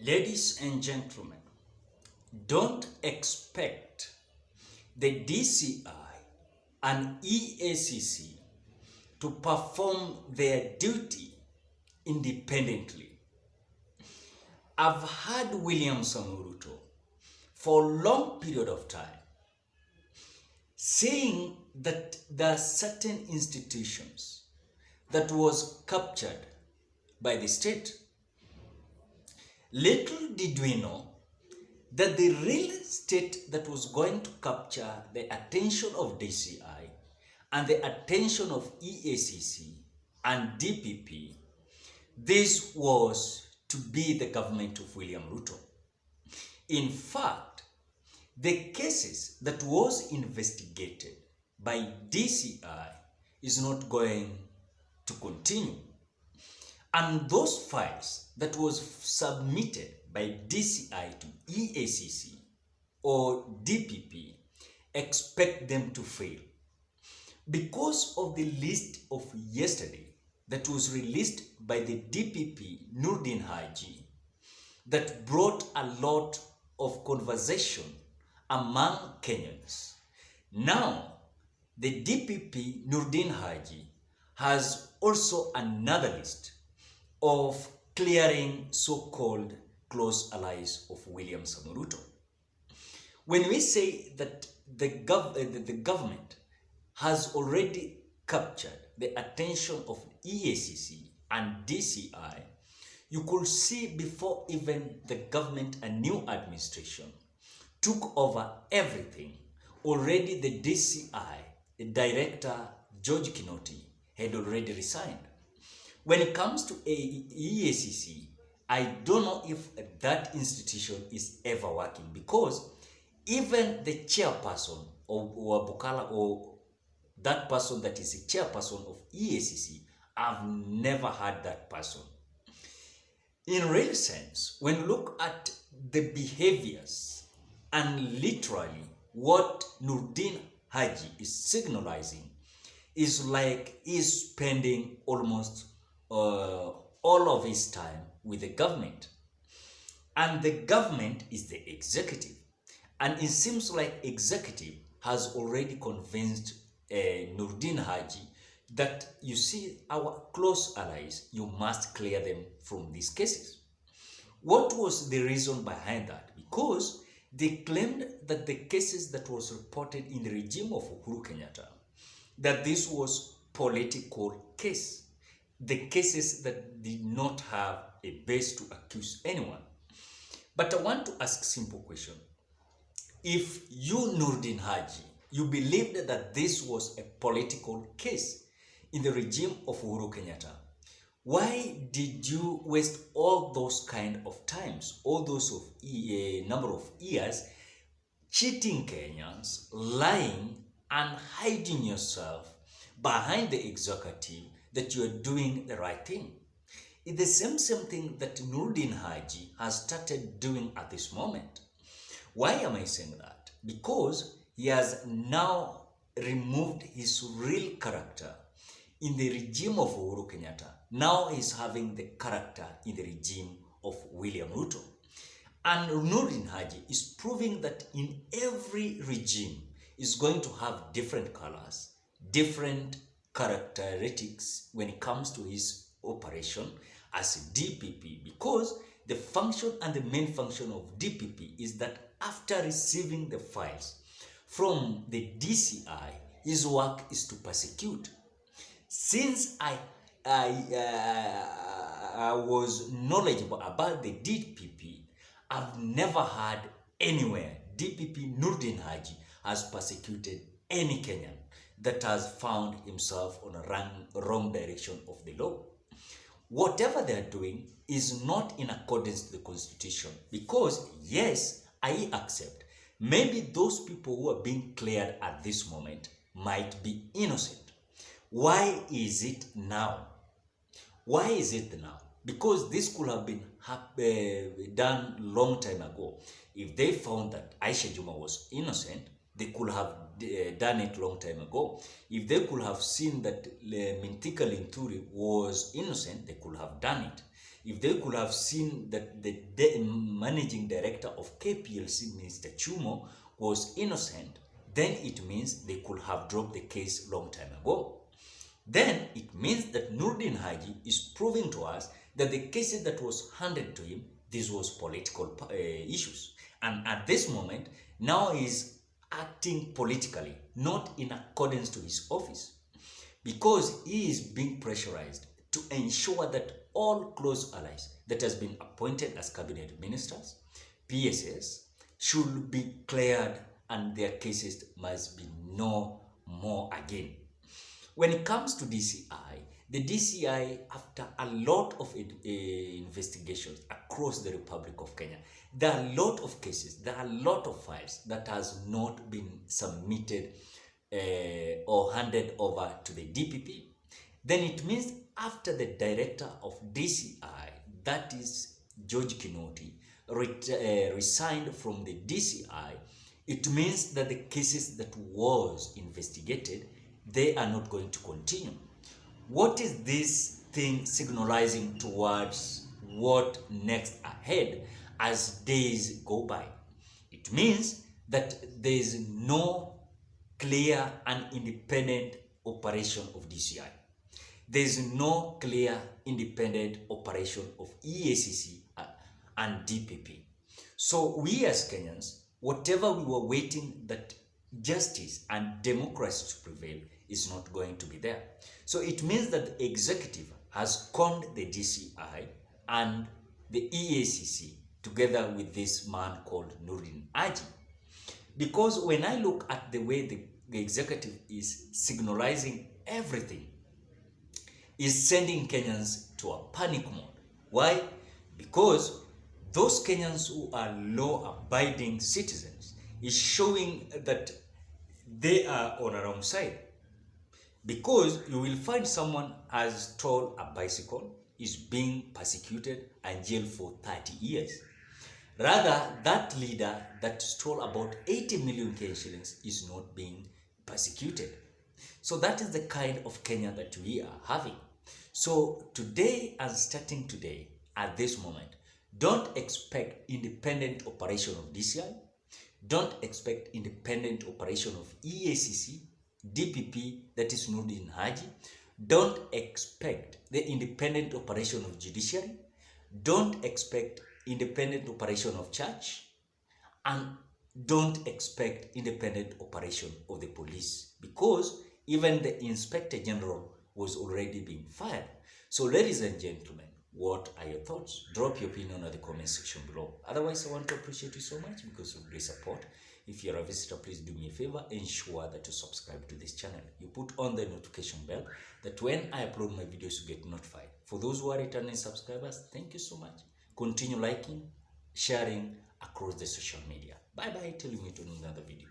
Ladies and gentlemen, don't expect the DCI and EACC to perform their duty independently. I've had William Samuruto for a long period of time saying that there are certain institutions that was captured by the state. Little did we know that the real state that was going to capture the attention of DCI and the attention of EACC and DPP, this was to be the government of William Ruto. In fact, the cases that was investigated by DCI is not going to continue. And those files that was submitted by DCI to EACC or DPP, expect them to fail. Because of the list of yesterday that was released by the DPP Nurdin Haji, that brought a lot of conversation among Kenyans. Now, the DPP Nurdin Haji has also another list of clearing so-called close allies of William Samuruto. When we say that the government has already captured the attention of EACC and DCI, you could see before even the government and new administration took over everything, already the DCI, the director George Kinoti, had already resigned. When it comes to EACC, I don't know if that institution is ever working, because even the chairperson or Bukala, or that person that is the chairperson of EACC, I've never had that person. In real sense, when you look at the behaviors and literally what Nurdin Haji is signalizing, is like he's spending almost all of his time with the government. And the government is the executive. And it seems like executive has already convinced Nurdin Haji that, you see, our close allies, you must clear them from these cases. What was the reason behind that? Because they claimed that the cases that was reported in the regime of Uhuru Kenyatta, that this was political case. The cases that did not have a base to accuse anyone. But I want to ask a simple question. If you, Nurdin Haji, you believed that this was a political case in the regime of Uhuru Kenyatta, why did you waste all those kind of times, all those of number of years, cheating Kenyans, lying and hiding yourself behind the executive that you are doing the right thing? It's the same thing that Nurdin Haji has started doing at this moment. Why am I saying that? Because he has now removed his real character in the regime of Uhuru Kenyatta. Now he's having the character in the regime of William Ruto. And Nurdin Haji is proving that in every regime is going to have different colors, different characteristics when it comes to his operation as a DPP, because the function and the main function of DPP is that after receiving the files from the DCI, his work is to persecute. Since I was knowledgeable about the DPP, I've never heard anywhere DPP Nurdin Haji has persecuted any Kenyan that has found himself on a wrong direction of the law. Whatever they are doing is not in accordance to the constitution, because yes, I accept maybe those people who are being cleared at this moment might be innocent. Why is it now? Why is it now? Because this could have been done long time ago. If they found that Aisha Juma was innocent, they could have done it long time ago. If they could have seen that Mintika Linturi was innocent, they could have done it. If they could have seen that the managing director of KPLC, Mr. Chumo, was innocent, then it means they could have dropped the case long time ago. Then it means that Nurdin Haji is proving to us that the cases that was handed to him, this was political issues. And at this moment, now he is acting politically, not in accordance to his office, because he is being pressurized to ensure that all close allies that has been appointed as cabinet ministers, PSS, should be cleared and their cases must be no more again. When it comes to DCI, the DCI, after a lot of investigations across the Republic of Kenya, there are a lot of cases, there are a lot of files that has not been submitted or handed over to the DPP. Then it means after the director of DCI, that is George Kinoti, resigned from the DCI, it means that the cases that was investigated, they are not going to continue. What is this thing signalizing towards what next ahead as days go by? It means that there is no clear and independent operation of DCI. There is no clear independent operation of EACC and DPP. So we as Kenyans, whatever we were waiting that justice and democracy to prevail is not going to be there. So it means that the executive has conned the DCI and the EACC together with this man called Nurdin Haji. Because when I look at the way the executive is signalizing everything, is sending Kenyans to a panic mode. Why? Because those Kenyans who are law-abiding citizens is showing that they are on a wrong side. Because you will find someone has stole a bicycle, is being persecuted and jailed for 30 years. Rather, that leader that stole about 80 million Kenyan shillings is not being persecuted. So that is the kind of Kenya that we are having. So today and starting today, at this moment, don't expect independent operation of DCI. Don't expect independent operation of EACC, DPP, that is Nurdin Haji. Don't expect the independent operation of judiciary. Don't expect independent operation of church. And don't expect independent operation of the police, because even the Inspector General was already being fired. So ladies and gentlemen, what are your thoughts? Drop your opinion in the comment section below. Otherwise, I want to appreciate you so much because of your support. If you're a visitor, please do me a favor, ensure that you subscribe to this channel. You put on the notification bell that when I upload my videos, you get notified. For those who are returning subscribers, thank you so much. Continue liking, sharing across the social media. Bye bye till we meet on another video.